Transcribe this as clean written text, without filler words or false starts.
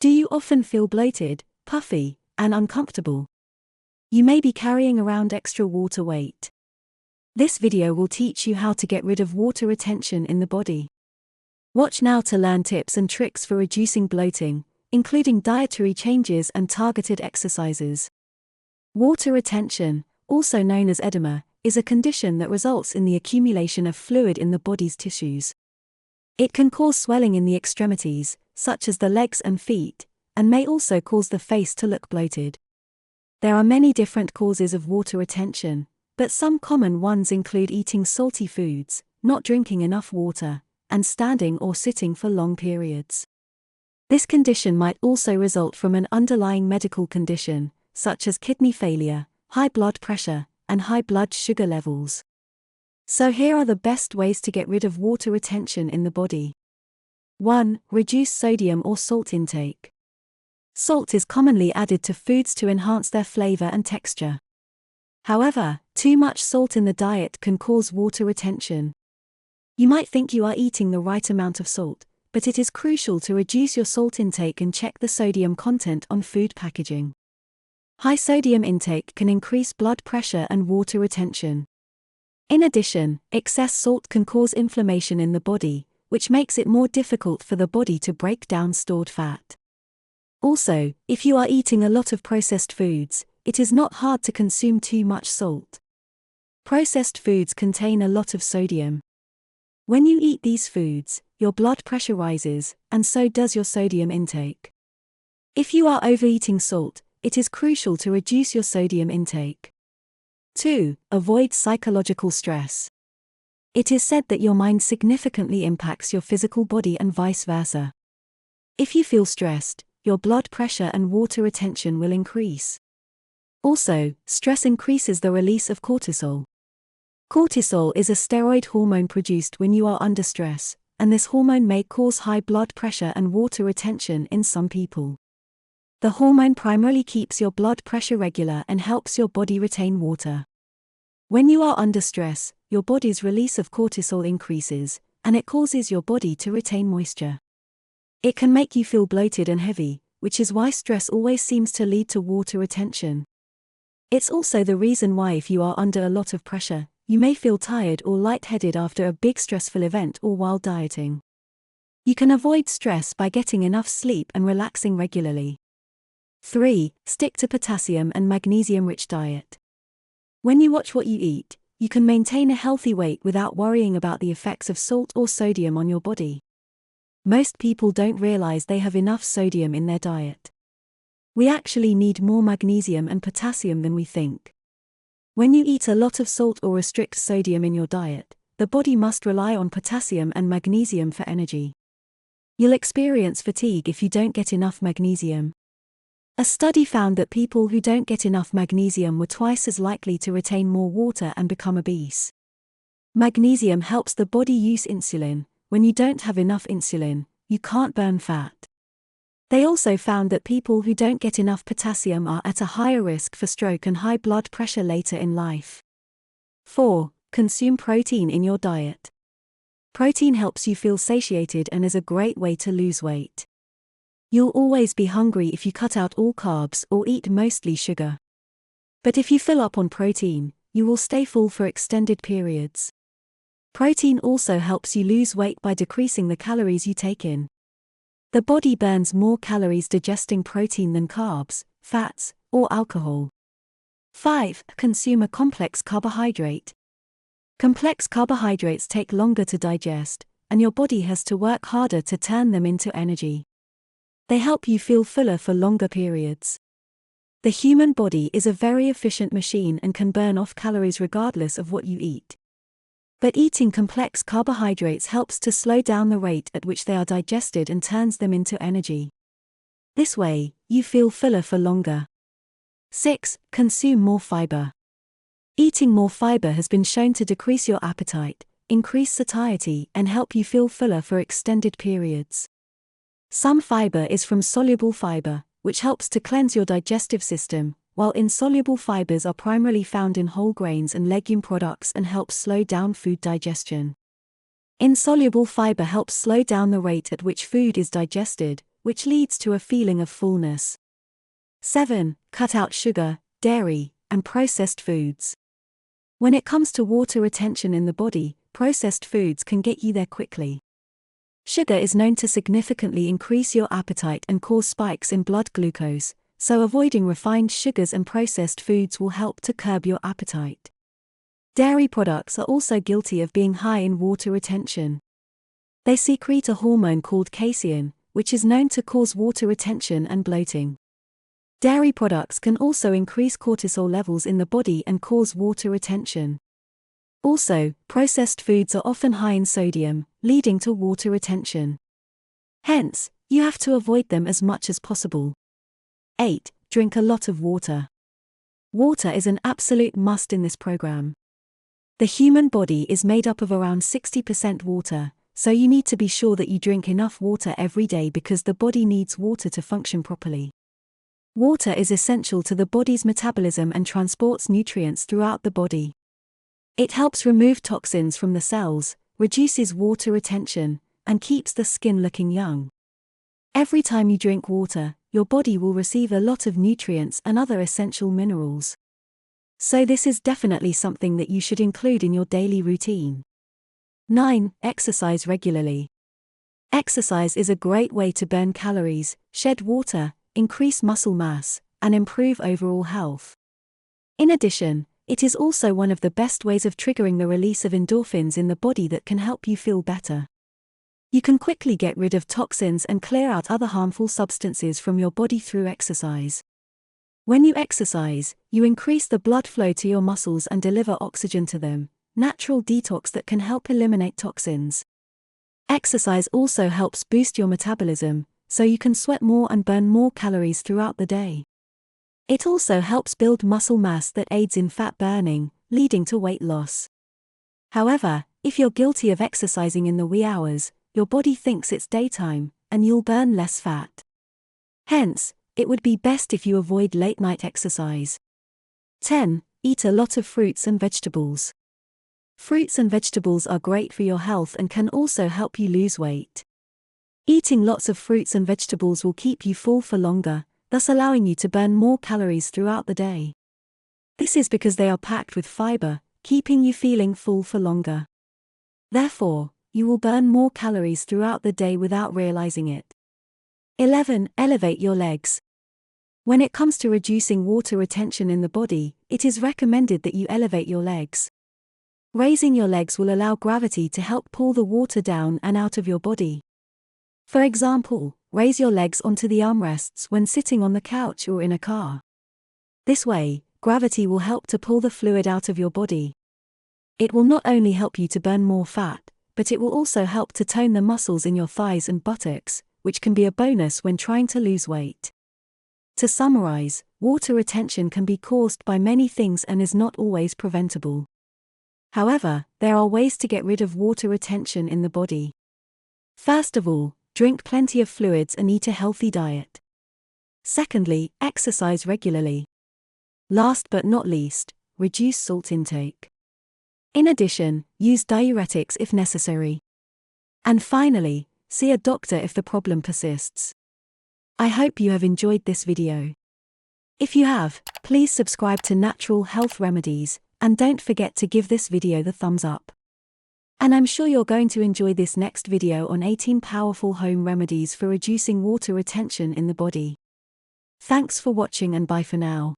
Do you often feel bloated, puffy, and uncomfortable? You may be carrying around extra water weight. This video will teach you how to get rid of water retention in the body. Watch now to learn tips and tricks for reducing bloating, including dietary changes and targeted exercises. Water retention, also known as edema, is a condition that results in the accumulation of fluid in the body's tissues. It can cause swelling in the extremities, such as the legs and feet, and may also cause the face to look bloated. There are many different causes of water retention, but some common ones include eating salty foods, not drinking enough water, and standing or sitting for long periods. This condition might also result from an underlying medical condition, such as kidney failure, high blood pressure, and high blood sugar levels. So here are the best ways to get rid of water retention in the body. 1. Reduce sodium or salt intake. Salt is commonly added to foods to enhance their flavor and texture. However, too much salt in the diet can cause water retention. You might think you are eating the right amount of salt, but it is crucial to reduce your salt intake and check the sodium content on food packaging. High sodium intake can increase blood pressure and water retention. In addition, excess salt can cause inflammation in the body, which makes it more difficult for the body to break down stored fat. Also, if you are eating a lot of processed foods, it is not hard to consume too much salt. Processed foods contain a lot of sodium. When you eat these foods, your blood pressure rises, and so does your sodium intake. If you are overeating salt, it is crucial to reduce your sodium intake. 2. Avoid psychological stress. It is said that your mind significantly impacts your physical body and vice versa. If you feel stressed, your blood pressure and water retention will increase. Also, stress increases the release of cortisol. Cortisol is a steroid hormone produced when you are under stress, and this hormone may cause high blood pressure and water retention in some people. The hormone primarily keeps your blood pressure regular and helps your body retain water. When you are under stress, your body's release of cortisol increases, and it causes your body to retain moisture. It can make you feel bloated and heavy, which is why stress always seems to lead to water retention. It's also the reason why if you are under a lot of pressure, you may feel tired or lightheaded after a big stressful event or while dieting. You can avoid stress by getting enough sleep and relaxing regularly. 3. Stick to potassium and magnesium-rich diet. When you watch what you eat, you can maintain a healthy weight without worrying about the effects of salt or sodium on your body. Most people don't realize they have enough sodium in their diet. We actually need more magnesium and potassium than we think. When you eat a lot of salt or restrict sodium in your diet, the body must rely on potassium and magnesium for energy. You'll experience fatigue if you don't get enough magnesium. A study found that people who don't get enough magnesium were twice as likely to retain more water and become obese. Magnesium helps the body use insulin. When you don't have enough insulin, you can't burn fat. They also found that people who don't get enough potassium are at a higher risk for stroke and high blood pressure later in life. 4. Consume protein in your diet. Protein helps you feel satiated and is a great way to lose weight. You'll always be hungry if you cut out all carbs or eat mostly sugar. But if you fill up on protein, you will stay full for extended periods. Protein also helps you lose weight by decreasing the calories you take in. The body burns more calories digesting protein than carbs, fats, or alcohol. 5. Consume a complex carbohydrate. Complex carbohydrates take longer to digest, and your body has to work harder to turn them into energy. They help you feel fuller for longer periods. The human body is a very efficient machine and can burn off calories regardless of what you eat. But eating complex carbohydrates helps to slow down the rate at which they are digested and turns them into energy. This way, you feel fuller for longer. 6. Consume more fiber. Eating more fiber has been shown to decrease your appetite, increase satiety, and help you feel fuller for extended periods. Some fiber is from soluble fiber, which helps to cleanse your digestive system, while insoluble fibers are primarily found in whole grains and legume products and help slow down food digestion. Insoluble fiber helps slow down the rate at which food is digested, which leads to a feeling of fullness. 7. Cut out sugar, dairy, and processed foods. When it comes to water retention in the body, processed foods can get you there quickly. Sugar is known to significantly increase your appetite and cause spikes in blood glucose, so avoiding refined sugars and processed foods will help to curb your appetite. Dairy products are also guilty of being high in water retention. They secrete a hormone called casein, which is known to cause water retention and bloating. Dairy products can also increase cortisol levels in the body and cause water retention. Also, processed foods are often high in sodium, leading to water retention. Hence, you have to avoid them as much as possible. 8. Drink a lot of water. Water is an absolute must in this program. The human body is made up of around 60% water, so you need to be sure that you drink enough water every day because the body needs water to function properly. Water is essential to the body's metabolism and transports nutrients throughout the body. It helps remove toxins from the cells, reduces water retention, and keeps the skin looking young. Every time you drink water, your body will receive a lot of nutrients and other essential minerals. So this is definitely something that you should include in your daily routine. 9. Exercise regularly. Exercise is a great way to burn calories, shed water, increase muscle mass, and improve overall health. In addition, it is also one of the best ways of triggering the release of endorphins in the body that can help you feel better. You can quickly get rid of toxins and clear out other harmful substances from your body through exercise. When you exercise, you increase the blood flow to your muscles and deliver oxygen to them, natural detox that can help eliminate toxins. Exercise also helps boost your metabolism, so you can sweat more and burn more calories throughout the day. It also helps build muscle mass that aids in fat burning, leading to weight loss. However, if you're guilty of exercising in the wee hours, your body thinks it's daytime, and you'll burn less fat. Hence, it would be best if you avoid late-night exercise. 10. Eat a lot of fruits and vegetables. Fruits and vegetables are great for your health and can also help you lose weight. Eating lots of fruits and vegetables will keep you full for longer, thus allowing you to burn more calories throughout the day. This is because they are packed with fiber, keeping you feeling full for longer. Therefore, you will burn more calories throughout the day without realizing it. 11. Elevate your legs. When it comes to reducing water retention in the body, it is recommended that you elevate your legs. Raising your legs will allow gravity to help pull the water down and out of your body. For example, raise your legs onto the armrests when sitting on the couch or in a car. This way, gravity will help to pull the fluid out of your body. It will not only help you to burn more fat, but it will also help to tone the muscles in your thighs and buttocks, which can be a bonus when trying to lose weight. To summarize, water retention can be caused by many things and is not always preventable. However, there are ways to get rid of water retention in the body. First of all, drink plenty of fluids and eat a healthy diet. Secondly, exercise regularly. Last but not least, reduce salt intake. In addition, use diuretics if necessary. And finally, see a doctor if the problem persists. I hope you have enjoyed this video. If you have, please subscribe to Natural Health Remedies, and don't forget to give this video the thumbs up. And I'm sure you're going to enjoy this next video on 18 powerful home remedies for reducing water retention in the body. Thanks for watching and bye for now.